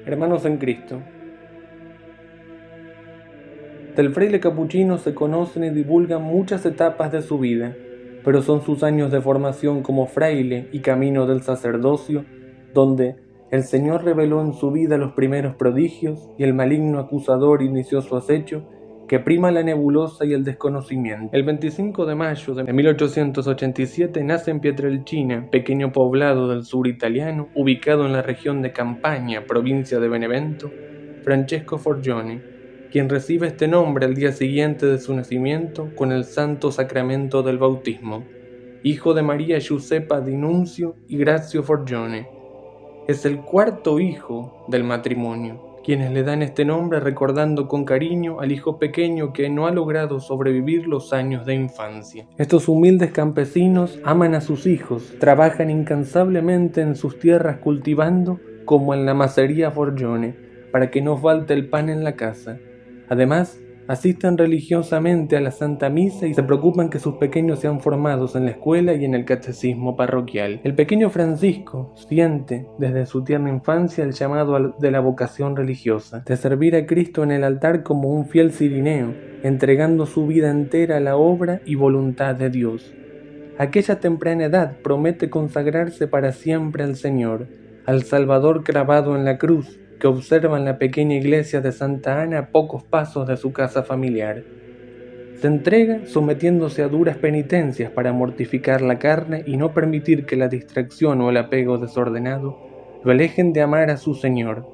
Hermanos en Cristo, del fraile capuchino se conocen y divulgan muchas etapas de su vida, pero son sus años de formación como fraile y camino del sacerdocio, donde el Señor reveló en su vida los primeros prodigios y el maligno acusador inició su acecho, que prima la nebulosa y el desconocimiento. El 25 de mayo de 1887 nace en Pietrelcina, pequeño poblado del sur italiano, ubicado en la región de Campania, provincia de Benevento, Francesco Forgione, quien recibe este nombre al día siguiente de su nacimiento con el santo sacramento del bautismo, hijo de María Giuseppa di Nunzio y Grazio Forgione. Es el cuarto hijo del matrimonio, quienes le dan este nombre recordando con cariño al hijo pequeño que no ha logrado sobrevivir los años de infancia. Estos humildes campesinos aman a sus hijos, trabajan incansablemente en sus tierras cultivando, como en la macería Forgione, para que no falte el pan en la casa. Además, asisten religiosamente a la Santa Misa y se preocupan que sus pequeños sean formados en la escuela y en el catecismo parroquial. El pequeño Francisco siente desde su tierna infancia el llamado de la vocación religiosa, de servir a Cristo en el altar como un fiel cirineo, entregando su vida entera a la obra y voluntad de Dios. A aquella temprana edad promete consagrarse para siempre al Señor, al Salvador clavado en la cruz, que observa en la pequeña iglesia de Santa Ana a pocos pasos de su casa familiar. Se entrega sometiéndose a duras penitencias para mortificar la carne y no permitir que la distracción o el apego desordenado lo alejen de amar a su Señor.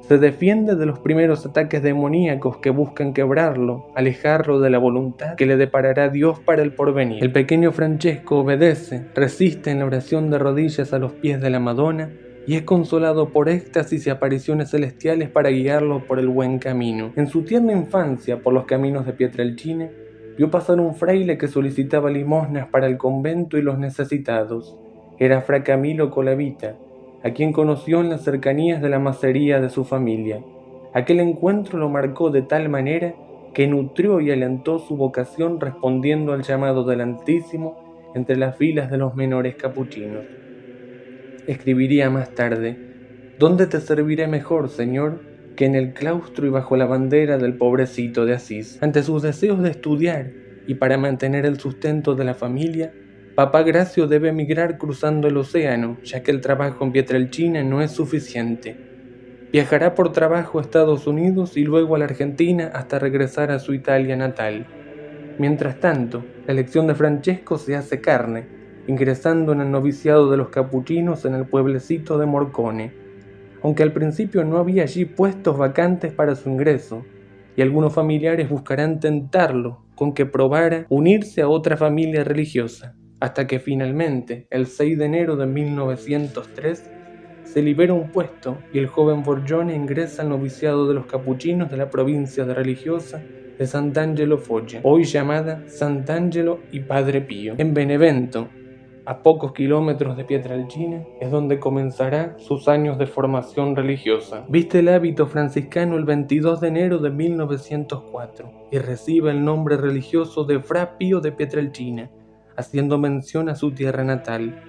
Se defiende de los primeros ataques demoníacos que buscan quebrarlo, alejarlo de la voluntad que le deparará Dios para el porvenir. El pequeño Francesco obedece, resiste en la oración de rodillas a los pies de la Madonna y es consolado por éxtasis y apariciones celestiales para guiarlo por el buen camino. En su tierna infancia, por los caminos de Pietrelcina, vio pasar un fraile que solicitaba limosnas para el convento y los necesitados. Era Fra Camilo Colavita, a quien conoció en las cercanías de la macería de su familia. Aquel encuentro lo marcó de tal manera que nutrió y alentó su vocación respondiendo al llamado del Altísimo entre las filas de los menores capuchinos. Escribiría más tarde: ¿dónde te serviré mejor, Señor, que en el claustro y bajo la bandera del pobrecito de Asís? Ante sus deseos de estudiar y para mantener el sustento de la familia, Papá Grazio debe emigrar cruzando el océano, ya que el trabajo en Pietrelcina no es suficiente. Viajará por trabajo a Estados Unidos y luego a la Argentina hasta regresar a su Italia natal. Mientras tanto, la elección de Francesco se hace carne, ingresando en el noviciado de los capuchinos en el pueblecito de Morcone, aunque al principio no había allí puestos vacantes para su ingreso, y algunos familiares buscarán tentarlo con que probara unirse a otra familia religiosa, hasta que finalmente, el 6 de enero de 1903, se libera un puesto y el joven Forgione ingresa al noviciado de los capuchinos de la provincia de religiosa de Sant'Angelo Foggia, hoy llamada Sant'Angelo y Padre Pío. En Benevento, a pocos kilómetros de Pietrelcina, es donde comenzará sus años de formación religiosa. Viste el hábito franciscano el 22 de enero de 1904 y recibe el nombre religioso de Fra Pío de Pietrelcina, haciendo mención a su tierra natal.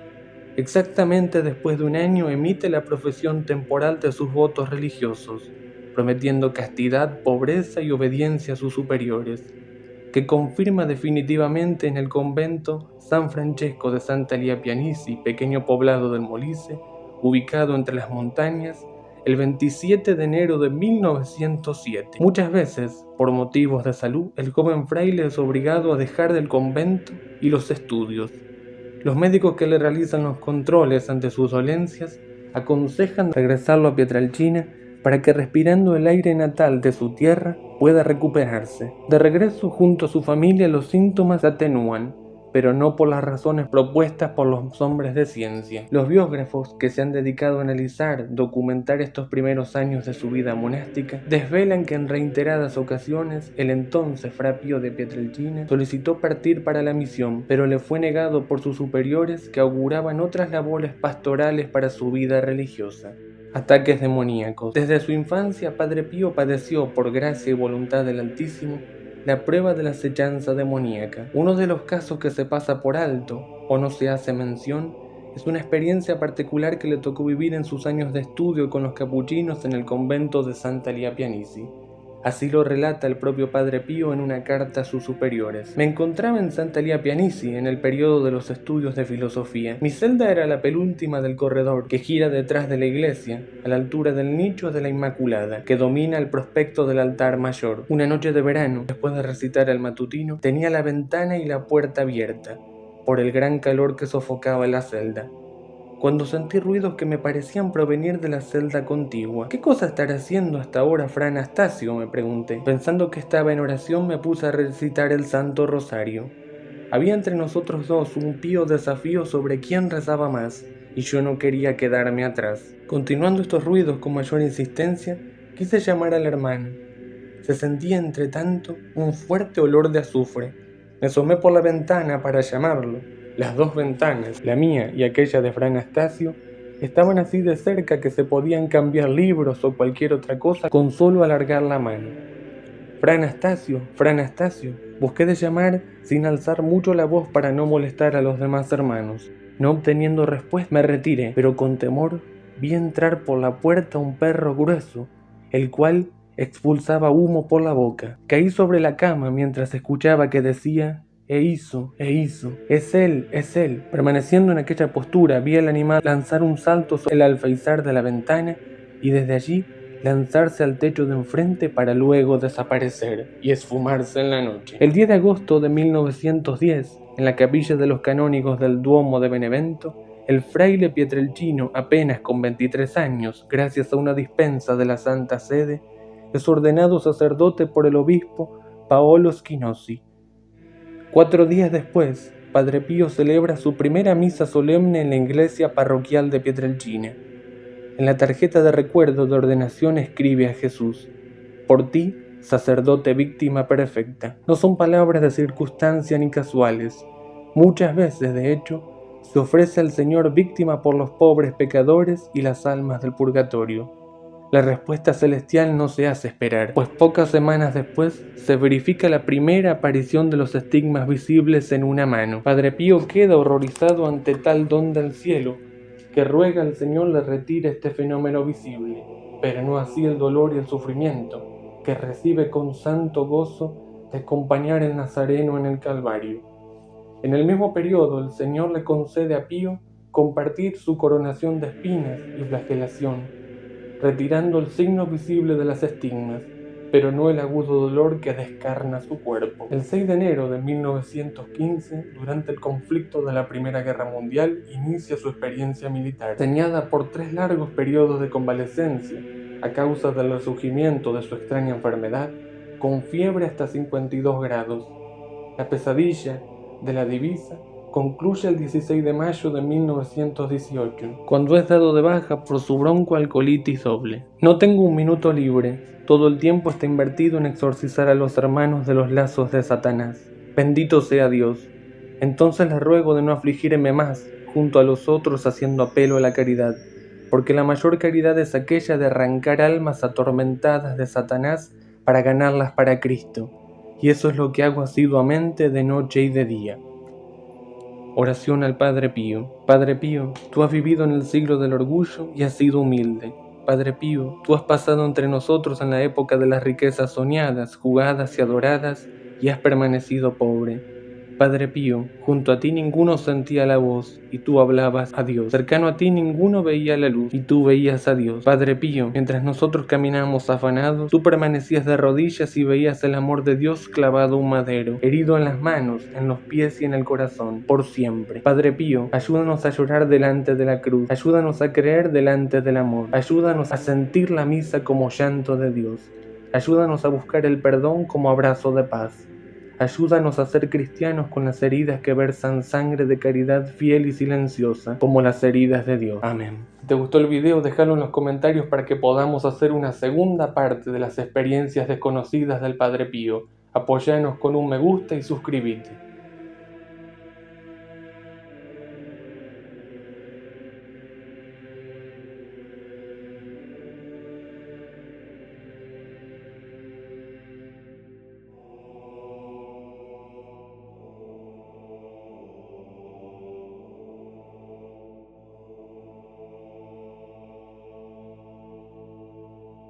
Exactamente después de un año emite la profesión temporal de sus votos religiosos, prometiendo castidad, pobreza y obediencia a sus superiores, que confirma definitivamente en el convento San Francesco de Santa Elia Pianici, pequeño poblado del Molise, ubicado entre las montañas, el 27 de enero de 1907. Muchas veces, por motivos de salud, el joven fraile es obligado a dejar del convento y los estudios. Los médicos que le realizan los controles ante sus dolencias aconsejan regresarlo a Pietrelcina para que, respirando el aire natal de su tierra, pueda recuperarse. De regreso junto a su familia, los síntomas se atenúan, pero no por las razones propuestas por los hombres de ciencia. Los biógrafos que se han dedicado a analizar, documentar estos primeros años de su vida monástica, desvelan que en reiteradas ocasiones el entonces Fra Pío de Pietrelcina solicitó partir para la misión, pero le fue negado por sus superiores que auguraban otras labores pastorales para su vida religiosa. Ataques demoníacos. Desde su infancia, Padre Pío padeció, por gracia y voluntad del Altísimo, la prueba de la acechanza demoníaca. Uno de los casos que se pasa por alto o no se hace mención Es una experiencia particular que le tocó vivir en sus años de estudio con los capuchinos en el convento de Santa Lia Pianici. Así lo relata el propio Padre Pío en una carta a sus superiores. Me encontraba en Santa Lia Pianici en el periodo de los estudios de filosofía. Mi celda era la penúltima del corredor que gira detrás de la iglesia, a la altura del nicho de la Inmaculada, que domina el prospecto del altar mayor. Una noche de verano, después de recitar el matutino, tenía la ventana y la puerta abierta, por el gran calor que sofocaba la celda, cuando sentí ruidos que me parecían provenir de la celda contigua. ¿Qué cosa estará haciendo hasta ahora Fra Anastasio?, me pregunté. Pensando que estaba en oración, me puse a recitar el Santo Rosario. Había entre nosotros dos un pío desafío sobre quién rezaba más, y yo no quería quedarme atrás. Continuando estos ruidos con mayor insistencia, quise llamar al hermano. Se sentía entre tanto un fuerte olor de azufre. Me asomé por la ventana para llamarlo. Las dos ventanas, la mía y aquella de Fra Anastasio, estaban así de cerca que se podían cambiar libros o cualquier otra cosa con solo alargar la mano. Fra Anastasio, busqué de llamar sin alzar mucho la voz para no molestar a los demás hermanos. No obteniendo respuesta, me retiré, pero con temor vi entrar por la puerta un perro grueso, el cual expulsaba humo por la boca. Caí sobre la cama mientras escuchaba que decía: Eiso, es él. Permaneciendo en aquella postura, vi al animal lanzar un salto sobre el alféizar de la ventana y desde allí lanzarse al techo de enfrente para luego desaparecer y esfumarse en la noche. El 10 de agosto de 1910, en la capilla de los canónigos del Duomo de Benevento, el fraile Pietrelcino, apenas con 23 años, gracias a una dispensa de la Santa Sede, es ordenado sacerdote por el obispo Paolo Schinosi. 4 días después, Padre Pío celebra su primera misa solemne en la iglesia parroquial de Pietrelcina. En la tarjeta de recuerdo de ordenación escribe a Jesús: por ti, sacerdote víctima perfecta. No son palabras de circunstancia ni casuales. Muchas veces, de hecho, se ofrece al Señor víctima por los pobres pecadores y las almas del purgatorio. La respuesta celestial no se hace esperar, pues pocas semanas después se verifica la primera aparición de los estigmas visibles en una mano. Padre Pío queda horrorizado ante tal don del cielo, que ruega al Señor le retire este fenómeno visible, pero no así el dolor y el sufrimiento, que recibe con santo gozo de acompañar al Nazareno en el Calvario. En el mismo periodo, el Señor le concede a Pío compartir su coronación de espinas y flagelación, retirando el signo visible de las estigmas, pero no el agudo dolor que descarna su cuerpo. El 6 de enero de 1915, durante el conflicto de la Primera Guerra Mundial, inicia su experiencia militar, señada por 3 largos periodos de convalecencia a causa del resurgimiento de su extraña enfermedad, con fiebre hasta 52 grados. La pesadilla de la divisa concluye el 16 de mayo de 1918, cuando es dado de baja por su broncoalcolitis doble. No tengo un minuto libre, todo el tiempo está invertido en exorcizar a los hermanos de los lazos de Satanás. Bendito sea Dios. Entonces les ruego de no afligirme más, junto a los otros haciendo apelo a la caridad, porque la mayor caridad es aquella de arrancar almas atormentadas de Satanás para ganarlas para Cristo, y eso es lo que hago asiduamente de noche y de día. Oración al Padre Pío. Padre Pío, tú has vivido en el siglo del orgullo y has sido humilde. Padre Pío, tú has pasado entre nosotros en la época de las riquezas soñadas, jugadas y adoradas, y has permanecido pobre. Padre Pío, junto a ti ninguno sentía la voz, y tú hablabas a Dios. Cercano a ti ninguno veía la luz, y tú veías a Dios. Padre Pío, mientras nosotros caminábamos afanados, tú permanecías de rodillas y veías el amor de Dios clavado a un madero, herido en las manos, en los pies y en el corazón, por siempre. Padre Pío, ayúdanos a llorar delante de la cruz, ayúdanos a creer delante del amor, ayúdanos a sentir la misa como llanto de Dios, ayúdanos a buscar el perdón como abrazo de paz. Ayúdanos a ser cristianos con las heridas que versan sangre de caridad fiel y silenciosa, como las heridas de Dios. Amén. Si te gustó el video, déjalo en los comentarios para que podamos hacer una segunda parte de las experiencias desconocidas del Padre Pío. Apóyanos con un me gusta y suscríbete.